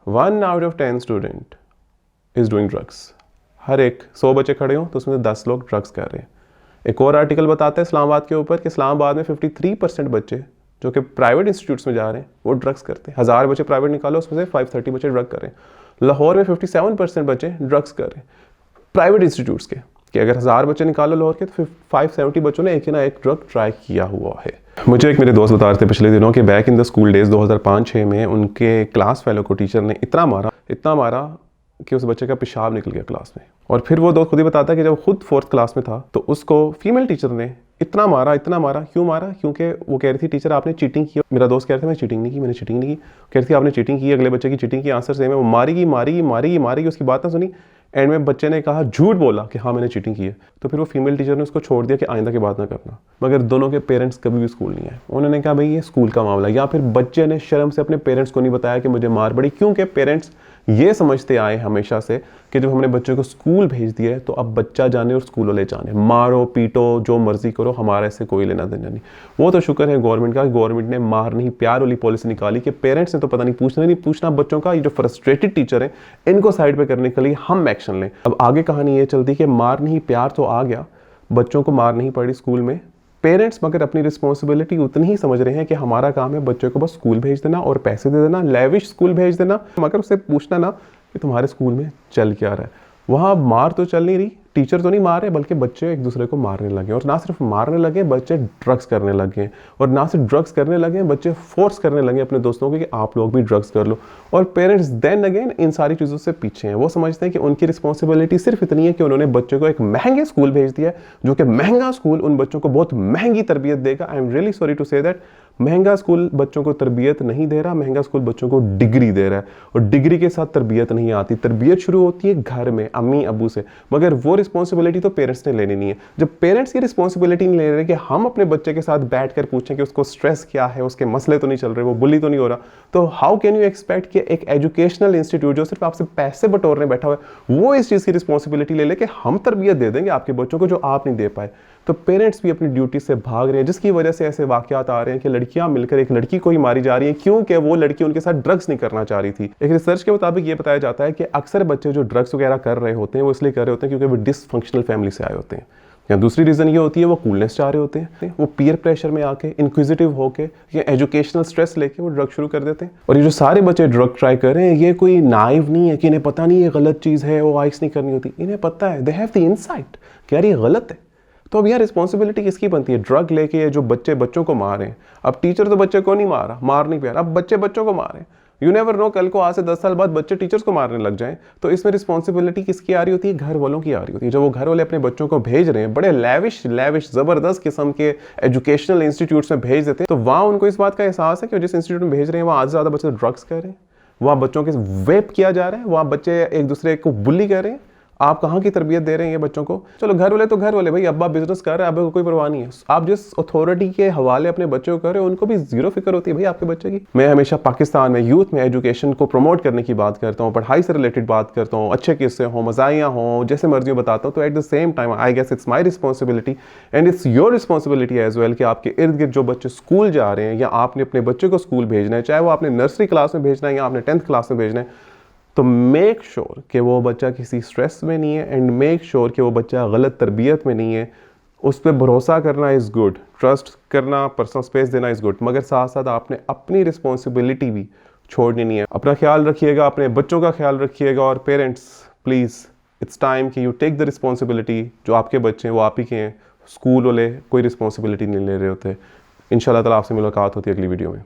1 out of 10 student is doing drugs. हर एक 100 बच्चे खड़े हों तो उसमें से 10 लोग ड्रग्स कर रहे हैं। एक और आर्टिकल बताता है इस्लामाबाद के ऊपर कि इस्लामाबाद में 53% बच्चे जो कि प्राइवेट इंस्टीट्यूट्स में जा रहे हैं वो ड्रग्स करते हैं। 1000 बच्चे प्राइवेट निकालो उसमें से 530 बच्चे ड्रग कर रहे हैं। लाहौर में 57% बच्चे ड्रग्स कर रहे हैं प्राइवेट इंस्टीट्यूट्स के, कि अगर 1000 बच्चे निकालो लाहौर के तो फिर 570 बच्चों ने एक ना एक ड्रग ट्राई किया हुआ है। मुझे एक मेरे दोस्त बता रहे थे पिछले दिनों कि back in the school days 2005-6 में उनके क्लास फेलो को टीचर ने इतना मारा कि उस बच्चे का पेशाब निकल गया क्लास में। और फिर वो दोस्त खुद ही बताता है कि जब खुद 4th क्लास में था तो उसको फीमेल टीचर ने इतना मारा। क्यों मारा? क्योंकि वो कह रही थी टीचर आपने चीटिंग की। मेरा दोस्त कह रहा था मैंने चीटिंग नहीं की। कह रही थी आपने चीटिंग की, अगले बच्चे की चीटिंग की, आंसर सेम है। वो मारेगी, उसकी बात ना सुनी। एंड में बच्चे ने कहा, झूठ बोला कि हाँ मैंने चीटिंग की है। तो फिर वो फीमेल टीचर ने उसको छोड़ दिया कि आइंदा की बात ना करना। मगर दोनों के पेरेंट्स कभी भी स्कूल नहीं आए। उन्होंने कहा भाई ये स्कूल का मामला, या फिर बच्चे ने शर्म से अपने पेरेंट्स को नहीं बताया कि मुझे मार पड़ी, क्योंकि पेरेंट्स ये समझते आए हमेशा से कि जब हमने बच्चे को स्कूल भेज दिया है तो अब बच्चा जाने और स्कूल वाले जाने, मारो पीटो जो मर्जी करो, हमारा इससे कोई लेना देना नहीं। वो तो शुक्र है गवर्नमेंट का, गवर्नमेंट ने मार नहीं प्यार वाली पॉलिसी निकाली कि पेरेंट्स ने तो पता नहीं पूछना बच्चों का। ये जो फ्रस्ट्रेटेड टीचर है इनको साइड पे करने के लिए हम एक्शन लें। अब आगे कहानी ये चलती कि मार नहीं प्यार तो आ गया, बच्चों को मार नहीं पड़ी स्कूल में। पेरेंट्स मगर अपनी रिस्पॉन्सिबिलिटी उतनी ही समझ रहे हैं कि हमारा काम है बच्चे को बस स्कूल भेज देना और पैसे दे देना, लेविश स्कूल भेज देना, मगर उससे पूछना ना कि तुम्हारे स्कूल में चल क्या रहा है। वहाँ मार तो चल नहीं रही, टीचर तो नहीं मार रहे बल्कि बच्चे एक दूसरे को मारने लगे। और ना सिर्फ मारने लगे, बच्चे ड्रग्स करने लगे। और ना सिर्फ ड्रग्स करने लगे, बच्चे फोर्स करने लगे अपने दोस्तों को कि आप लोग भी ड्रग्स कर लो। और पेरेंट्स देन अगेन इन सारी चीज़ों से पीछे हैं। वो समझते हैं कि उनकी रिस्पॉन्सिबिलिटी सिर्फ इतनी है कि उन्होंने बच्चे को एक महंगे स्कूल भेज दिया है, जो कि महंगा स्कूल उन बच्चों को बहुत महंगी तरबियत देगा। I am really sorry to say that, महंगा स्कूल बच्चों को तरबियत नहीं दे रहा, महंगा स्कूल बच्चों को डिग्री दे रहा है। और डिग्री के साथ तरबियत नहीं आती, तरबियत शुरू होती है घर में अम्मी अबू से। मगर वो रिस्पॉन्सिबिलिटी तो पेरेंट्स ने लेनी नहीं है। जब पेरेंट्स ये रिस्पॉन्सिबिलिटी नहीं ले रहे कि हम अपने बच्चे के साथ बैठकर पूछें कि उसको स्ट्रेस क्या है, उसके मसले तो नहीं चल रहे, वो बुली तो नहीं हो रहा, तो हाउ कैन यू एक्सपेक्ट कि एक एजुकेशनल इंस्टीट्यूट जो सिर्फ आपसे पैसे बटोरने बैठा हुआ है वो इस चीज़ की रिस्पॉन्सिबिलिटी ले ले कि हम तरबियत दे देंगे आपके बच्चों को जो आप नहीं दे पाए। तो पेरेंट्स भी अपनी ड्यूटी से भाग रहे हैं, जिसकी वजह से ऐसे वाकयात आ रहे हैं कि लड़कियां मिलकर एक लड़की को ही मारी जा रही हैं क्योंकि वो लड़की उनके साथ ड्रग्स नहीं करना चाह रही थी। एक रिसर्च के मुताबिक ये बताया जाता है कि अक्सर बच्चे जो ड्रग्स वगैरह कर रहे होते हैं वो इसलिए कर रहे होते हैं क्योंकि वो डिसफंक्शनल फैमिली से आए होते हैं। या दूसरी रीज़न ये होती है वो कूलनेस चाह रहे होते हैं, वो पीयर प्रेशर में आके इंक्विजिटिव होके या एजुकेशनल स्ट्रेस लेके वो ड्रग शुरू कर देते हैं। और ये जो सारे बच्चे ड्रग ट्राई कर रहे हैं ये कोई नाइव नहीं है कि इन्हें पता नहीं ये गलत चीज़ है, वो आइस नहीं करनी होती। इन्हें पता है, दे हैव द इनसाइट कि यार ये गलत है। तो अब यार रिस्पॉन्सिबिलिटी किसकी बनती है? ड्रग लेके ये जो बच्चों को मार रहे हैं। अब टीचर तो बच्चे को नहीं मारा, मार नहीं प्यार, अब बच्चे बच्चों को मार रहे हैं। यू नेवर नो, कल को आज से 10 साल बाद बच्चे टीचर्स को मारने लग जाएं। तो इसमें रिस्पॉन्सिबिलिटी किसकी आ रही होती है? घर वालों की आ रही होती है। जब वो घर वाले अपने बच्चों को भेज रहे हैं बड़े लेविश जबरदस्त किस्म के एजुकेशनल इंस्टीट्यूट्स में भेज देते हैं, तो वहाँ उनको इस बात का एहसास है कि जिस इंस्टीट्यूट में भेज रहे हैं वहाँ आज ज़्यादा बच्चे ड्रग्स कर रहे हैं, वहाँ बच्चों के वेप किया जा रहा है, वहाँ बच्चे एक दूसरे को बुली कर रहे हैं। आप कहाँ की तरबियत दे रहे हैं ये बच्चों को? चलो घर वाले तो घर वाले, भाई अब्बा बिजनेस कर रहे हैं, अब्बा को कोई परवाह नहीं है। आप जिस अथॉरिटी के हवाले अपने बच्चों को कर रहे हो उनको भी जीरो फिक्र होती है भाई आपके बच्चे की। मैं हमेशा पाकिस्तान में यूथ में एजुकेशन को प्रमोट करने की बात करता हूँ, पढ़ाई से रिलेटेड बात करता हूँ, अच्छे किस्से हों, मज़ाहिया हों, जैसे मर्जी बताता हूँ। तो at the same time I guess it's my responsibility and it's your responsibility as well कि आपके इर्द गिर्द जो बच्चे स्कूल जा रहे हैं या आपने अपने बच्चे को स्कूल भेजना है, चाहे वो आपने नर्सरी क्लास में भेजना है या आपने 10th क्लास में भेजना है, तो मेक श्योर कि वो बच्चा किसी स्ट्रेस में नहीं है एंड मेक श्योर कि वो बच्चा गलत तरबियत में नहीं है। उस पर भरोसा करना इज़ गुड, ट्रस्ट करना, पर्सनल स्पेस देना इज़ गुड, मगर साथ साथ आपने अपनी रिस्पॉन्सिबिलिटी भी छोड़नी नहीं है। अपना ख्याल रखिएगा, अपने बच्चों का ख्याल रखिएगा। और पेरेंट्स प्लीज़ इट्स टाइम कि यू टेक द रिस्पॉन्सिबिलिटी। जो आपके बच्चे हैं वो आप ही के हैं, स्कूल वाले कोई रिस्पॉन्सिबिलिटी नहीं ले रहे होते। इंशाल्लाह ताला आपसे मुलाकात होती है अगली वीडियो में।